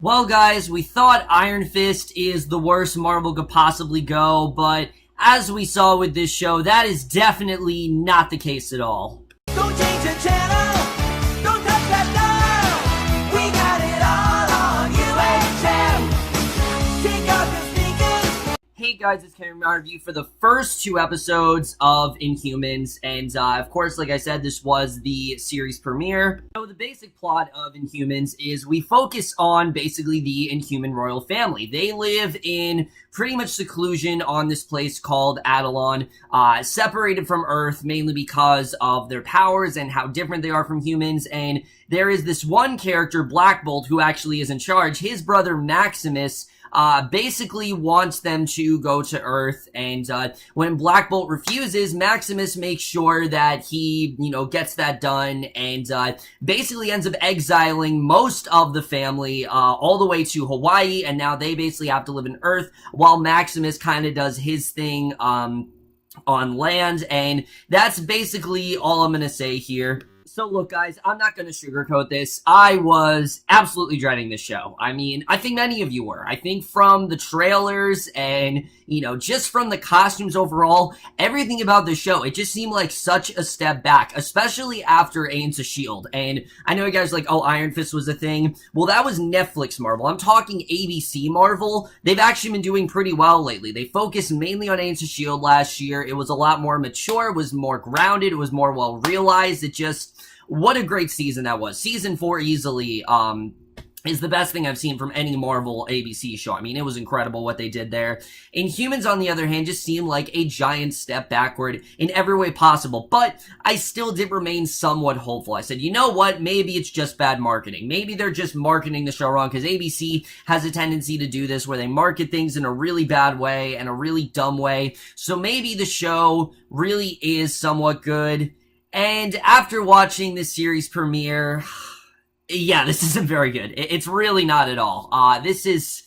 Well, guys, we thought Iron Fist is the worst Marvel could possibly go, but as we saw with this show, that is definitely not the case at all. Don't change the channel. Don't touch that dial. We got it all on UHF. Take off the speakers. Hey guys, it's Cameron, my review for the first two episodes of Inhumans, and of course, like I said, this was the series premiere. So the basic plot of Inhumans is we focus on basically the Inhuman royal family. They live in pretty much seclusion on this place called Adelon, separated from Earth mainly because of their powers and how different they are from humans, and there is this one character, Black Bolt, who actually is in charge. His brother Maximus basically wants them to go to Earth, and when Black Bolt refuses, Maximus makes sure that he, gets that done, and basically ends up exiling most of the family all the way to Hawaii, and now they basically have to live in Earth, while Maximus kind of does his thing on land, and that's basically all I'm gonna say here. So look, guys, I'm not going to sugarcoat this. I was absolutely dreading this show. I mean, I think many of you were. I think from the trailers and, just from the costumes overall, everything about the show, it just seemed like such a step back, especially after Agents of S.H.I.E.L.D. And I know you guys are like, oh, Iron Fist was a thing. Well, that was Netflix Marvel. I'm talking ABC Marvel. They've actually been doing pretty well lately. They focused mainly on Agents of S.H.I.E.L.D. last year. It was a lot more mature. It was more grounded. It was more well realized. What a great season that was. Season 4 easily, is the best thing I've seen from any Marvel ABC show. I mean, it was incredible what they did there. Inhumans, on the other hand, just seemed like a giant step backward in every way possible, but I still did remain somewhat hopeful. I said, you know what? Maybe it's just bad marketing. Maybe they're just marketing the show wrong, because ABC has a tendency to do this where they market things in a really bad way and a really dumb way. So maybe the show really is somewhat good. And after watching this series premiere, yeah, this isn't very good. It's really not at all. This is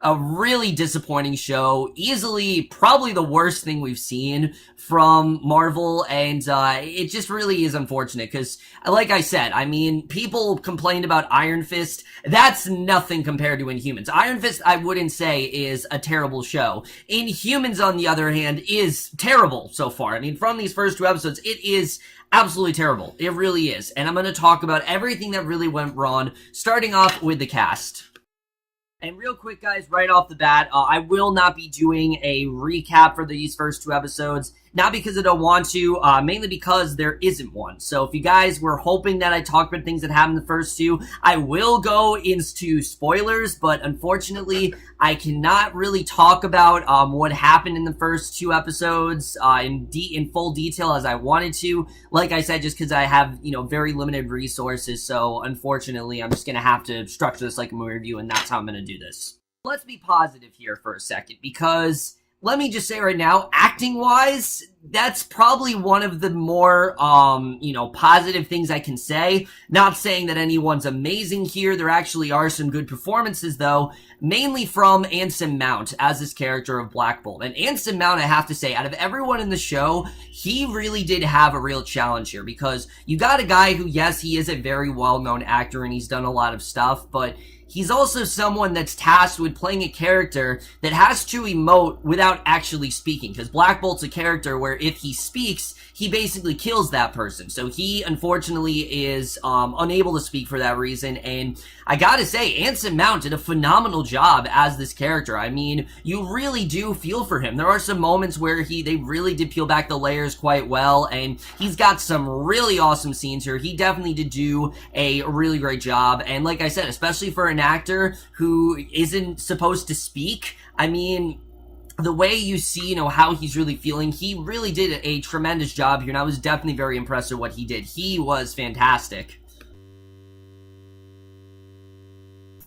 a really disappointing show. Easily, probably the worst thing we've seen from Marvel, and it just really is unfortunate, because, like I said, I mean, people complained about Iron Fist. That's nothing compared to Inhumans. Iron Fist, I wouldn't say, is a terrible show. Inhumans, on the other hand, is terrible so far. I mean, from these first two episodes, it is absolutely terrible. It really is. And I'm going to talk about everything that really went wrong, starting off with the cast. And real quick, guys, right off the bat, I will not be doing a recap for these first two episodes. Not because I don't want to, mainly because there isn't one. So if you guys were hoping that I talked about things that happened in the first two, I will go into spoilers, but unfortunately, I cannot really talk about what happened in the first two episodes in full detail as I wanted to. Like I said, just because I have, very limited resources, so unfortunately, I'm just going to have to structure this like a movie review, and that's how I'm going to do this. Let's be positive here for a second, because let me just say right now, acting-wise, that's probably one of the more, positive things I can say. Not saying that anyone's amazing here. There actually are some good performances, though, mainly from Anson Mount as this character of Black Bolt. And Anson Mount, I have to say, out of everyone in the show, he really did have a real challenge here, because you got a guy who, yes, he is a very well-known actor and he's done a lot of stuff, but he's also someone that's tasked with playing a character that has to emote without actually speaking, because Black Bolt's a character where if he speaks, he basically kills that person. So he, unfortunately, is unable to speak for that reason, and I gotta say, Anson Mount did a phenomenal job as this character. I mean, you really do feel for him. There are some moments where they really did peel back the layers quite well, and he's got some really awesome scenes here. He definitely did do a really great job, and like I said, especially for an actor who isn't supposed to speak, I mean, the way you see, how he's really feeling, he really did a tremendous job here, and I was definitely very impressed with what he did. He was fantastic.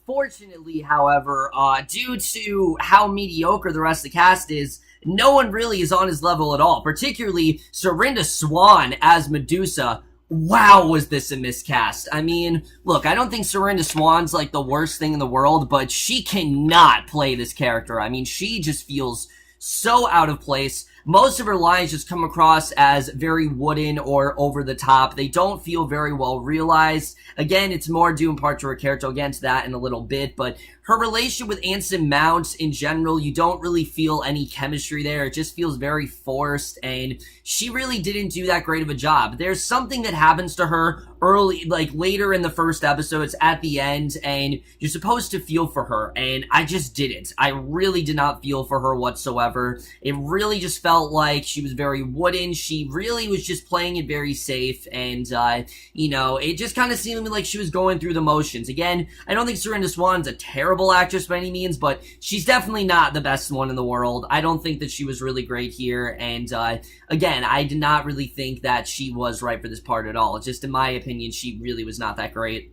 Fortunately, however, due to how mediocre the rest of the cast is, no one really is on his level at all, particularly Serinda Swan as Medusa. Wow, was this a miscast. I mean, look, I don't think Serinda Swan's like the worst thing in the world, but she cannot play this character. I mean, she just feels so out of place. most of her lines just come across as very wooden or over the top. They don't feel very well realized. Again, it's more due in part to her character. I'll get into that in a little bit, but her relationship with Anson Mount in general, you don't really feel any chemistry there. It just feels very forced, and she really didn't do that great of a job. There's something that happens to her early, like later in the first episode, it's at the end, and you're supposed to feel for her, and I just didn't. I really did not feel for her whatsoever. It really just felt like she was very wooden. She really was just playing it very safe, and, you know, it just kind of seemed like she was going through the motions. Again, I don't think Serinda Swan's a terrible actress by any means, but she's definitely not the best one in the world. I don't think that she was really great here, and, again, I did not really think that she was right for this part at all. Just in my opinion, she really was not that great.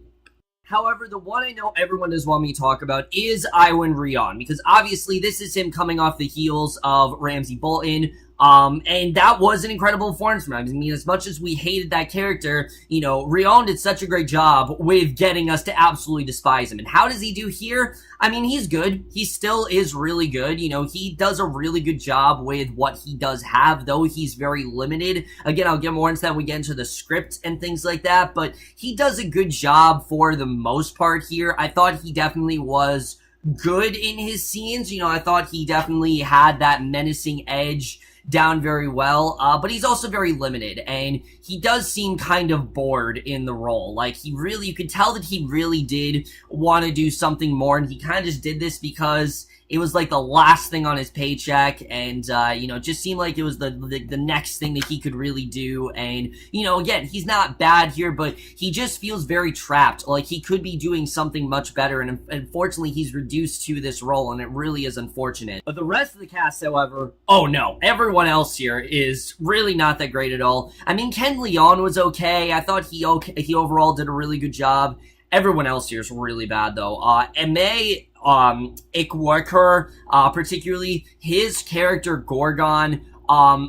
However, the one I know everyone does want me to talk about is Iwan Rehon, because obviously this is him coming off the heels of Ramsay Bolton, and that was an incredible performance from him. I mean, as much as we hated that character, you know, Rehon did such a great job with getting us to absolutely despise him. And how does he do here? I mean, he's good. He still is really good. You know, he does a really good job with what he does have, though he's very limited. Again, I'll get more into that when we get into the script and things like that, but he does a good job for the most part here. I thought he definitely was good in his scenes. You know, I thought he definitely had that menacing edge down very well, but he's also very limited, and he does seem kind of bored in the role. Like, you could tell that he really did want to do something more, and he kind of just did this because it was like the last thing on his paycheck, and, you know, it just seemed like it was the next thing that he could really do, and, you know, again, he's not bad here, but he just feels very trapped, like he could be doing something much better, and unfortunately, he's reduced to this role, and it really is unfortunate. But the rest of the cast, however, oh no, everyone else here is really not that great at all. I mean, Ken Leung was okay. I thought he overall did a really good job. Everyone else here is really bad, though. Ikwuakor, particularly his character Wolgron,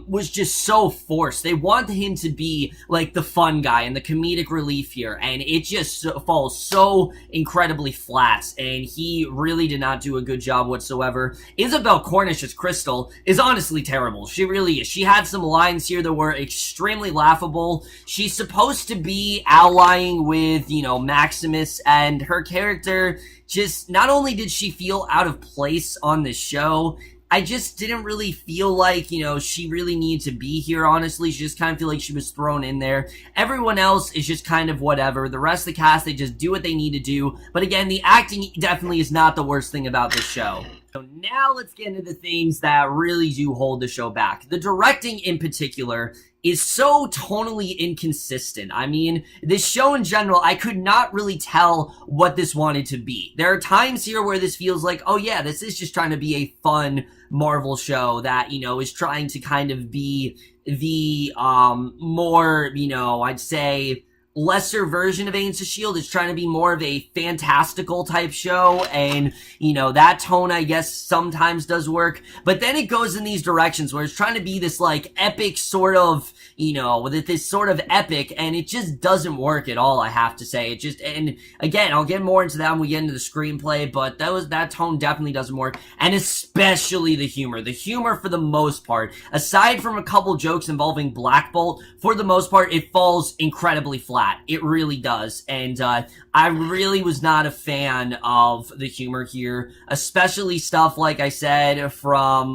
was just so forced. They want him to be like the fun guy and the comedic relief here, and it just falls so incredibly flat, and he really did not do a good job whatsoever. Isabelle Cornish as Crystal is honestly terrible. She really is. She had some lines here that were extremely laughable. She's supposed to be allying with, you know, Maximus, and her character just, not only did she feel out of place on the show, I just didn't really feel like, you know, she really needed to be here, honestly. She just kind of feel like she was thrown in there. Everyone else is just kind of whatever. The rest of the cast, they just do what they need to do. But again, the acting definitely is not the worst thing about this show. So now let's get into the things that really do hold the show back. The directing in particular is so tonally inconsistent. I mean, this show in general, I could not really tell what this wanted to be. There are times here where this feels like, oh yeah, this is just trying to be a fun Marvel show that, you know, is trying to kind of be the, more, you know, I'd say, lesser version of Agents of S.H.I.E.L.D. It's trying to be more of a fantastical type show, and, you know, that tone, I guess, sometimes does work, but then it goes in these directions where it's trying to be this, like, epic sort of, you know, this sort of epic, and it just doesn't work at all, I have to say. It just, and again, I'll get more into that when we get into the screenplay, but that tone definitely doesn't work, and especially the humor. The humor, for the most part, aside from a couple jokes involving Black Bolt, for the most part, it falls incredibly flat. It really does, and I really was not a fan of the humor here, especially stuff like I said from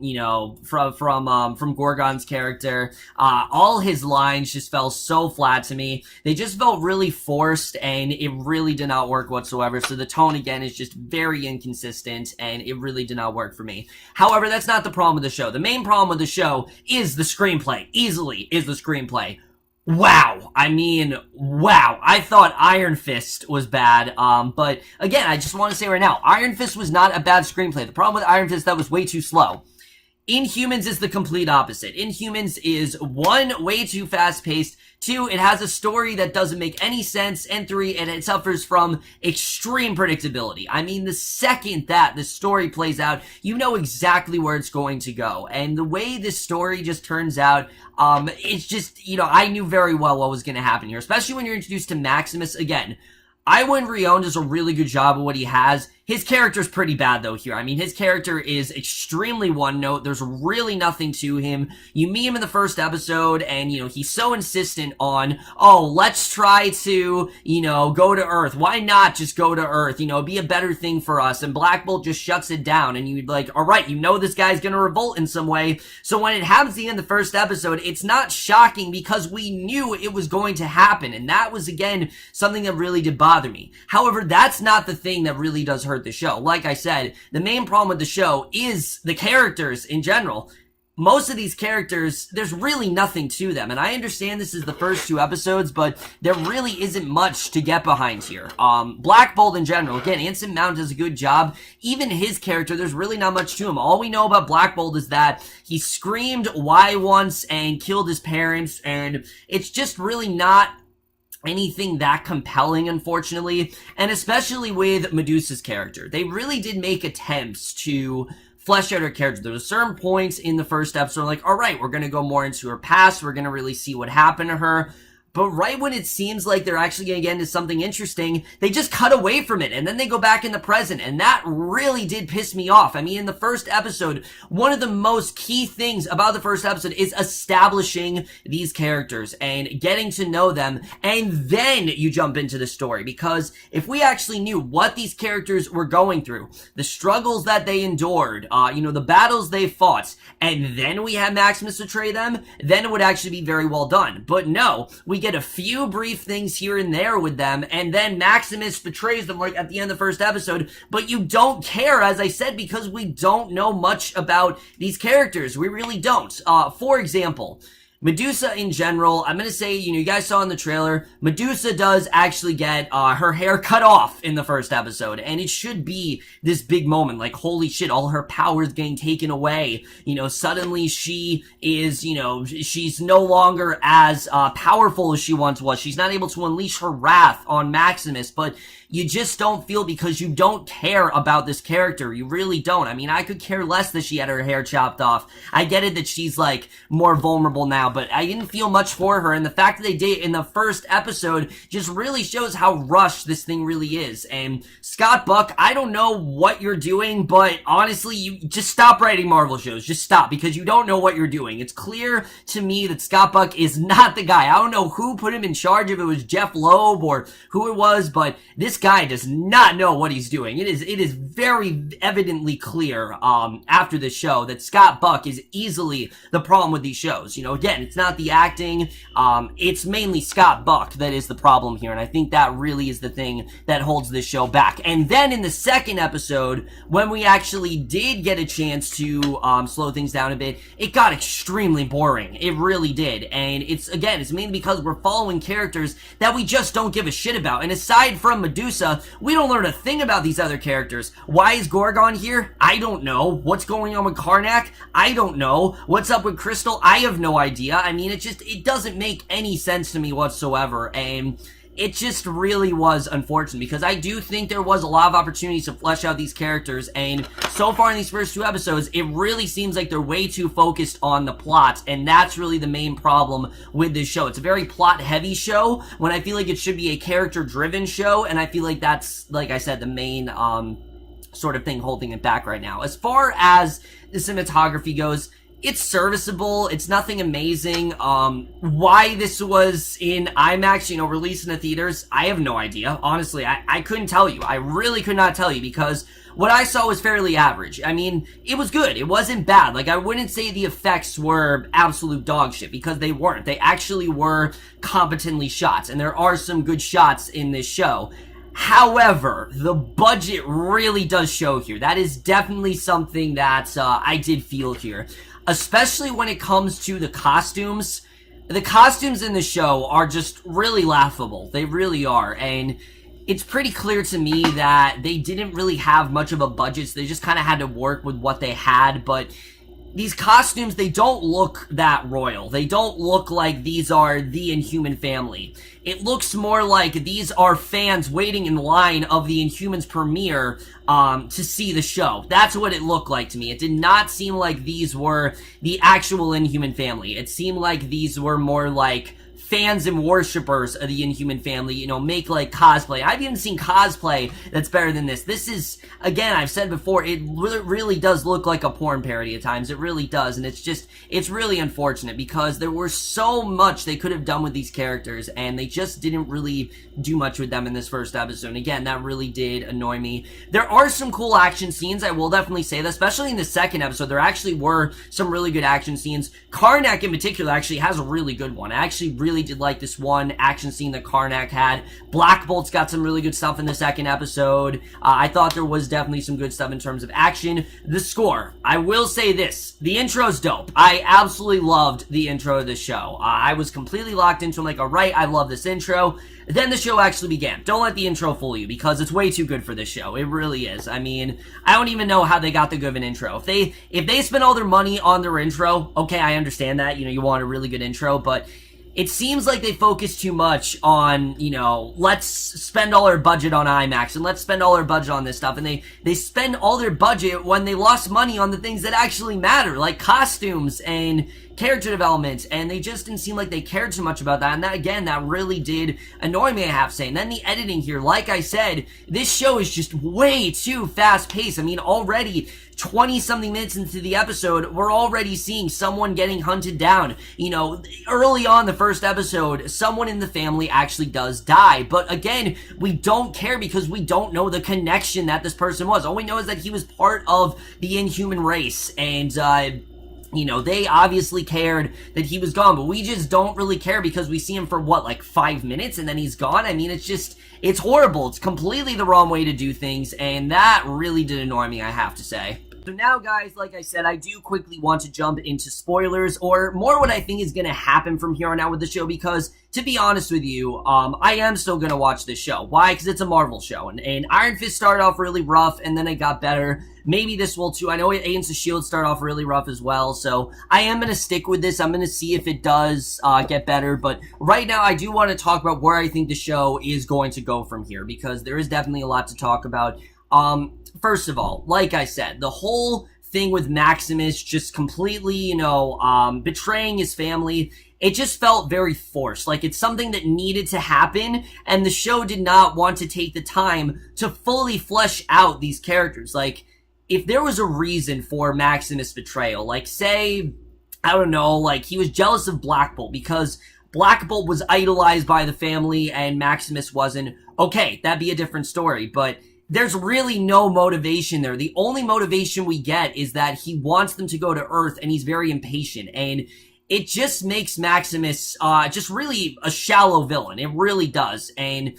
you know, from Gorgon's character. All his lines just fell so flat to me. They just felt really forced, and it really did not work whatsoever. So the tone again is just very inconsistent, and it really did not work for me. However, that's not the problem with the show. The main problem with the show is the screenplay. Easily is the screenplay. Wow. I mean, wow. I thought Iron Fist was bad, but again, I just want to say right now, Iron Fist was not a bad screenplay. The problem with Iron Fist, that was way too slow. Inhumans is the complete opposite. Inhumans is 1, way too fast-paced, 2, it has a story that doesn't make any sense, and 3, it suffers from extreme predictability. I mean, the second that the story plays out, you know exactly where it's going to go, and the way this story just turns out, it's just, you know, I knew very well what was going to happen here, especially when you're introduced to Maximus again. Iwan Rehon does a really good job of what he has. His character's pretty bad though here. I mean, his character is extremely one note. There's really nothing to him. You meet him in the first episode and, he's so insistent on, oh, let's try to, go to Earth. Why not just go to Earth? Be a better thing for us. And Black Bolt just shuts it down and you'd like, all right, this guy's gonna revolt in some way. So when it happens at the end of the first episode, it's not shocking because we knew it was going to happen. And that was, again, something that really did bother me. However, that's not the thing that really does hurt the show. Like I said, the main problem with the show is the characters in general. Most of these characters, there's really nothing to them. And I understand this is the first 2 episodes, but there really isn't much to get behind here. Black Bolt in general, again, Anson Mount does a good job. Even his character, there's really not much to him. All we know about Black Bolt is that he screamed "why" once and killed his parents, and it's just really not anything that compelling, unfortunately, and especially with Medusa's character. They really did make attempts to flesh out her character. There were certain points in the first episode like, all right, we're going to go more into her past, we're going to really see what happened to her. But right when it seems like they're actually going to get into something interesting, they just cut away from it, and then they go back in the present, and that really did piss me off. I mean, in the first episode, one of the most key things about the first episode is establishing these characters and getting to know them, and then you jump into the story, because if we actually knew what these characters were going through, the struggles that they endured, the battles they fought, and then we had Maximus betray them, then it would actually be very well done. But no, we get a few brief things here and there with them, and then Maximus betrays them like at the end of the first episode, but you don't care, as I said, because we don't know much about these characters. We really don't. For example, Medusa in general, I'm gonna say, you guys saw in the trailer, Medusa does actually get her hair cut off in the first episode, and it should be this big moment, like, holy shit, all her powers getting taken away, suddenly she is, she's no longer as powerful as she once was. She's not able to unleash her wrath on Maximus, but you just don't feel, because you don't care about this character. You really don't. I mean, I could care less that she had her hair chopped off. I get it that she's, like, more vulnerable now, but I didn't feel much for her, and the fact that they did it in the first episode just really shows how rushed this thing really is. And Scott Buck, I don't know what you're doing, but honestly, you just stop writing Marvel shows. Just stop, because you don't know what you're doing. It's clear to me that Scott Buck is not the guy. I don't know who put him in charge, if it was Jeff Loeb or who it was, but this guy does not know what he's doing. It is very evidently clear after the show that Scott Buck is easily the problem with these shows. Again, it's not the acting, it's mainly Scott Buck that is the problem here, and I think that really is the thing that holds this show back. And then in the second episode, when we actually did get a chance to slow things down a bit, it got extremely boring. It really did. And it's mainly because we're following characters that we just don't give a shit about. And aside from Medusa, we don't learn a thing about these other characters. Why is Gorgon here? I don't know. What's going on with Karnak? I don't know. What's up with Crystal? I have no idea. I mean, it doesn't make any sense to me whatsoever, and it just really was unfortunate, because I do think there was a lot of opportunities to flesh out these characters, and so far in these first 2 episodes, it really seems like they're way too focused on the plot, and that's really the main problem with this show. It's a very plot-heavy show, when I feel like it should be a character-driven show, and I feel like that's, like I said, the main, sort of thing holding it back right now. As far as the cinematography goes, it's serviceable. It's nothing amazing. Why this was in IMAX, released in the theaters, I have no idea. Honestly, I couldn't tell you. I really could not tell you, because what I saw was fairly average. I mean, it was good. It wasn't bad. Like, I wouldn't say the effects were absolute dog shit, because they weren't. They actually were competently shot, and there are some good shots in this show. However, the budget really does show here. That is definitely something that I did feel here. Especially when it comes to the costumes. The costumes in the show are just really laughable. They really are. And it's pretty clear to me that they didn't really have much of a budget, so they just kind of had to work with what they had. But these costumes, they don't look that royal. They don't look like these are the Inhuman family. It looks more like these are fans waiting in line of the Inhumans premiere to see the show. That's what it looked like to me. It did not seem like these were the actual Inhuman family. It seemed like these were more like fans and worshippers of the Inhuman family, you know, make like cosplay. I've even seen cosplay that's better than this. This is, again, I've said before, it really does look like a porn parody at times. It really does, and it's really unfortunate because there was so much they could have done with these characters, and they just didn't really do much with them in this first episode. And again, that really did annoy me. There are some cool action scenes, I will definitely say that, especially in the second episode. There actually were some really good action scenes. Karnak in particular actually has a really good one. I actually really did like this one action scene that Karnak had. Black Bolt's got some really good stuff in the second episode. I thought there was definitely some good stuff in terms of action. The score, I will say this, the intro's dope. I absolutely loved the intro of the show. I was completely locked into it. I'm like, alright, I love this intro. Then the show actually began. Don't let the intro fool you, because it's way too good for this show. It really is. I mean, I don't even know how they got the good of an intro. If they spent all their money on their intro, okay, I understand that. You know, you want a really good intro, but it seems like they focus too much on, you know, let's spend all our budget on IMAX and let's spend all our budget on this stuff. And they spend all their budget when they lost money on the things that actually matter, like costumes and character development, and they just didn't seem like they cared too much about that. And that, again, that really did annoy me, I have to say. And then the editing here, like I said, this show is just way too fast-paced. I mean, already 20-something minutes into the episode, we're already seeing someone getting hunted down. You know, early on the first episode, someone in the family actually does die. But again, we don't care because we don't know the connection that this person was. All we know is that he was part of the Inhuman race, and you know, they obviously cared that he was gone, but we just don't really care because we see him for, what, like 5 minutes and then he's gone? I mean, it's horrible. It's completely the wrong way to do things, and that really did annoy me, I have to say. So now, guys, like I said, I do quickly want to jump into spoilers, or more what I think is going to happen from here on out with the show, because, to be honest with you, I am still going to watch this show. Why? Because it's a Marvel show, and Iron Fist started off really rough, and then it got better. Maybe this will too. I know Agents of S.H.I.E.L.D. start off really rough as well, so I am going to stick with this. I'm going to see if it does get better, but right now I do want to talk about where I think the show is going to go from here, because there is definitely a lot to talk about. First of all, like I said, the whole thing with Maximus just completely, you know, betraying his family, it just felt very forced. Like, it's something that needed to happen, and the show did not want to take the time to fully flesh out these characters. Like, if there was a reason for Maximus' betrayal, like, say, I don't know, like, he was jealous of Black Bolt because Black Bolt was idolized by the family and Maximus wasn't, okay, that'd be a different story, but there's really no motivation there. The only motivation we get is that he wants them to go to Earth, and he's very impatient, and it just makes Maximus just really a shallow villain. It really does, and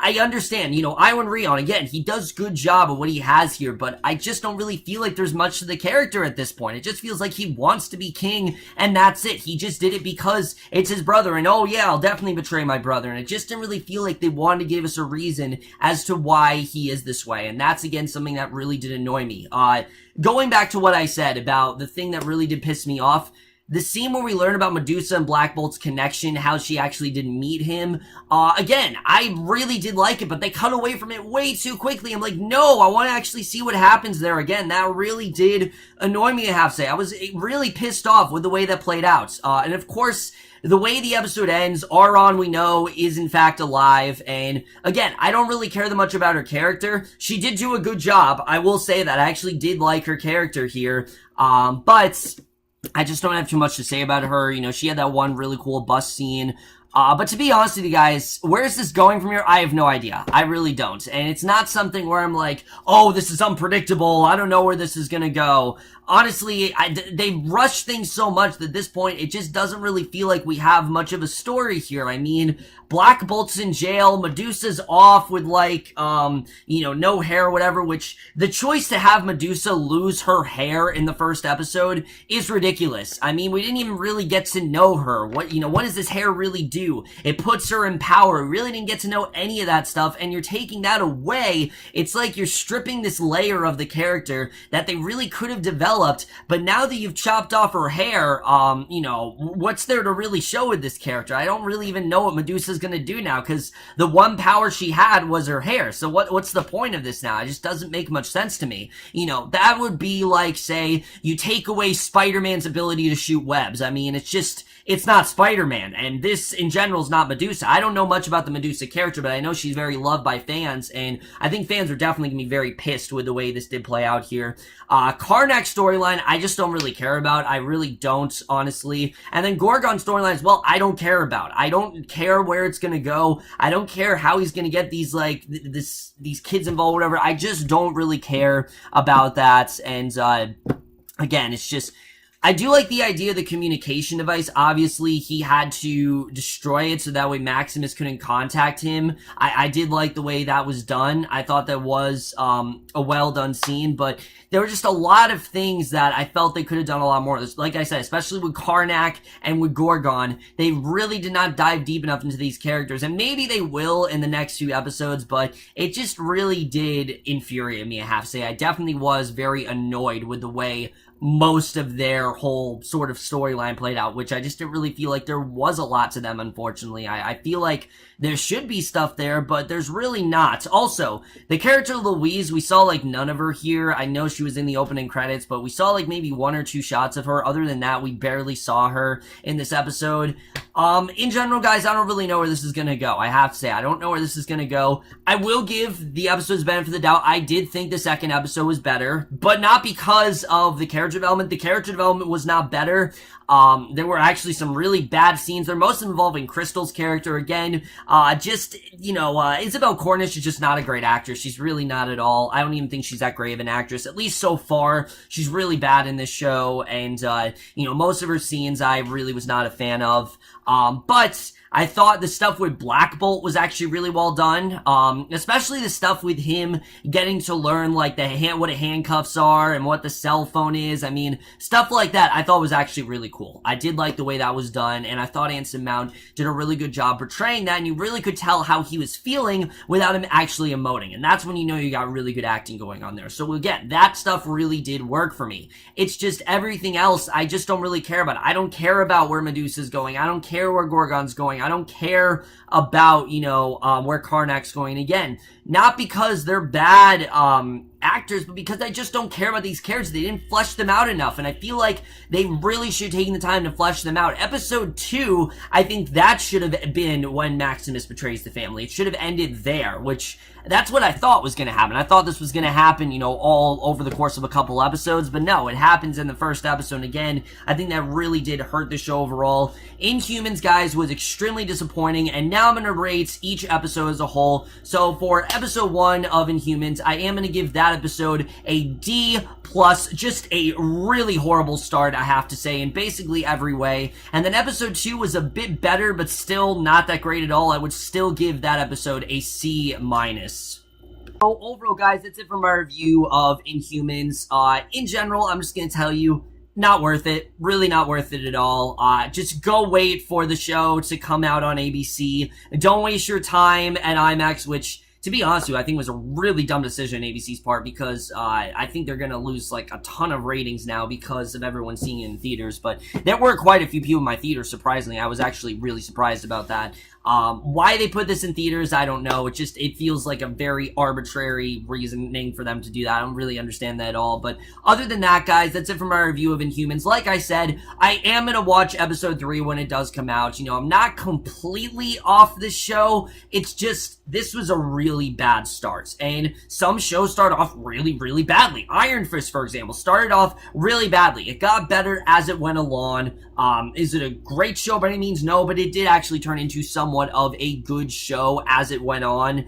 I understand, you know, Iwan Rehon, again, he does good job of what he has here, but I just don't really feel like there's much to the character at this point. It just feels like he wants to be king, and that's it. He just did it because it's his brother, and oh yeah, I'll definitely betray my brother, and it just didn't really feel like they wanted to give us a reason as to why he is this way, and that's, again, something that really did annoy me. Going back to what I said about the thing that really did piss me off, the scene where we learn about Medusa and Black Bolt's connection, how she actually did meet him, again, I really did like it, but they cut away from it way too quickly. I'm like, no, I want to actually see what happens there again. That really did annoy me, I have to say. I was really pissed off with the way that played out. And of course, the way the episode ends, Auron, we know, is in fact alive, and again, I don't really care that much about her character. She did do a good job, I will say that. I actually did like her character here, but I just don't have too much to say about her. You know, she had that one really cool bus scene. But to be honest with you guys, where is this going from here? I have no idea. I really don't. And it's not something where I'm like, oh, this is unpredictable. I don't know where this is gonna go. Honestly, they rush things so much that at this point, it just doesn't really feel like we have much of a story here. I mean, Black Bolt's in jail, Medusa's off with, like, you know, no hair or whatever, which the choice to have Medusa lose her hair in the first episode is ridiculous. I mean, we didn't even really get to know her. What does this hair really do? do. It puts her in power. We really didn't get to know any of that stuff, and you're taking that away. It's like you're stripping this layer of the character that they really could have developed, but now that you've chopped off her hair, what's there to really show with this character? I don't really even know what Medusa's gonna do now, because the one power she had was her hair. So what's the point of this now? It just doesn't make much sense to me. That would be like, say, you take away Spider-Man's ability to shoot webs. I mean, it's not Spider-Man, and this in general is not Medusa. I don't know much about the Medusa character, but I know she's very loved by fans, and I think fans are definitely gonna be very pissed with the way this did play out here. Karnak's storyline, I just don't really care about. I really don't, honestly. And then Gorgon's storyline as well, I don't care about. I don't care where it's gonna go. I don't care how he's gonna get these, like, these kids involved, whatever. I just don't really care about that, and, again, it's just, I do like the idea of the communication device. Obviously, he had to destroy it so that way Maximus couldn't contact him. I did like the way that was done. I thought that was a well done scene, but there were just a lot of things that I felt they could have done a lot more. Like I said, especially with Karnak and with Gorgon, they really did not dive deep enough into these characters, and maybe they will in the next few episodes, but it just really did infuriate me, I have to say. I definitely was very annoyed with the way most of their whole sort of storyline played out, which I just didn't really feel like there was a lot to them, unfortunately. I feel like there should be stuff there, but there's really not. Also, the character Louise, we saw like none of her here. I know she was in the opening credits, but we saw like maybe 1 or 2 shots of her. Other than that, we barely saw her in this episode. In general, guys, I don't really know where this is gonna go. I have to say, I don't know where this is gonna go. I will give the episode's benefit of the doubt. I did think the second episode was better, but not because of the character development. The character development was not better. There were actually some really bad scenes. They're most involving Crystal's character again. Isabelle Cornish is just not a great actress. She's really not at all. I don't even think she's that great of an actress. At least so far, she's really bad in this show. And, most of her scenes I really was not a fan of. But I thought the stuff with Black Bolt was actually really well done, especially the stuff with him getting to learn, like, what handcuffs are and what the cell phone is. I mean, stuff like that I thought was actually really cool. I did like the way that was done, and I thought Anson Mount did a really good job portraying that, and you really could tell how he was feeling without him actually emoting, and that's when you know you got really good acting going on there. So again, that stuff really did work for me. It's just everything else I just don't really care about. I don't care about where Medusa's going. I don't care where Gorgon's going. I don't care about, where Karnak's going. Again, not because they're bad actors, but because I just don't care about these characters. They didn't flesh them out enough, and I feel like they really should have taken the time to flesh them out. Episode 2, I think that should have been when Maximus betrays the family. It should have ended there, which that's what I thought was going to happen. I thought this was going to happen, all over the course of a couple episodes, but no, it happens in the first episode. And again, I think that really did hurt the show overall. Inhumans, guys, was extremely disappointing, and now I'm going to rate each episode as a whole. So for episode 1 of Inhumans, I am going to give that episode a D+, just a really horrible start, I have to say, in basically every way. And then episode 2 was a bit better, but still not that great at all. I would still give that episode a C-. So overall, guys, that's it for my review of Inhumans. In general, I'm just going to tell you, not worth it. Really not worth it at all. Just go wait for the show to come out on ABC. Don't waste your time at IMAX, which, to be honest with you, I think was a really dumb decision on ABC's part, because I think they're going to lose like a ton of ratings now because of everyone seeing it in theaters. But there were quite a few people in my theater, surprisingly. I was actually really surprised about that. Why they put this in theaters, I don't know. It feels like a very arbitrary reasoning for them to do that. I don't really understand that at all. But other than that, guys, that's it for my review of Inhumans. Like I said, I am going to watch episode 3 when it does come out. I'm not completely off this show. It's just, this was a really bad start. And some shows start off really, really badly. Iron Fist, for example, started off really badly. It got better as it went along. Is it a great show by any means? No, but it did actually turn into somewhat of a good show as it went on.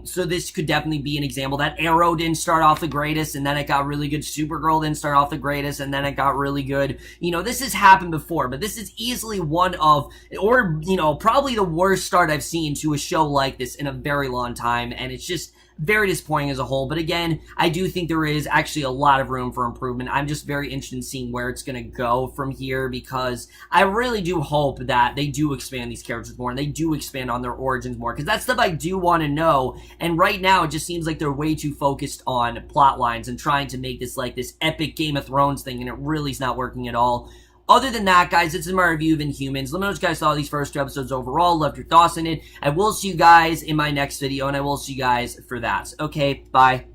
So this could definitely be an example that Arrow didn't start off the greatest, and then it got really good. Supergirl didn't start off the greatest, and then it got really good. This has happened before, but this is easily one of, or, probably the worst start I've seen to a show like this in a very long time, and it's just very disappointing as a whole. But again, I do think there is actually a lot of room for improvement. I'm just very interested in seeing where it's going to go from here, because I really do hope that they do expand these characters more and they do expand on their origins more, because that's stuff I do want to know. And right now, it just seems like they're way too focused on plot lines and trying to make this like this epic Game of Thrones thing, and it really is not working at all. Other than that, guys, this is my review of Inhumans. Let me know what you guys thought of these first 2 episodes overall. Loved your thoughts on it. I will see you guys in my next video, and I will see you guys for that. Okay, bye.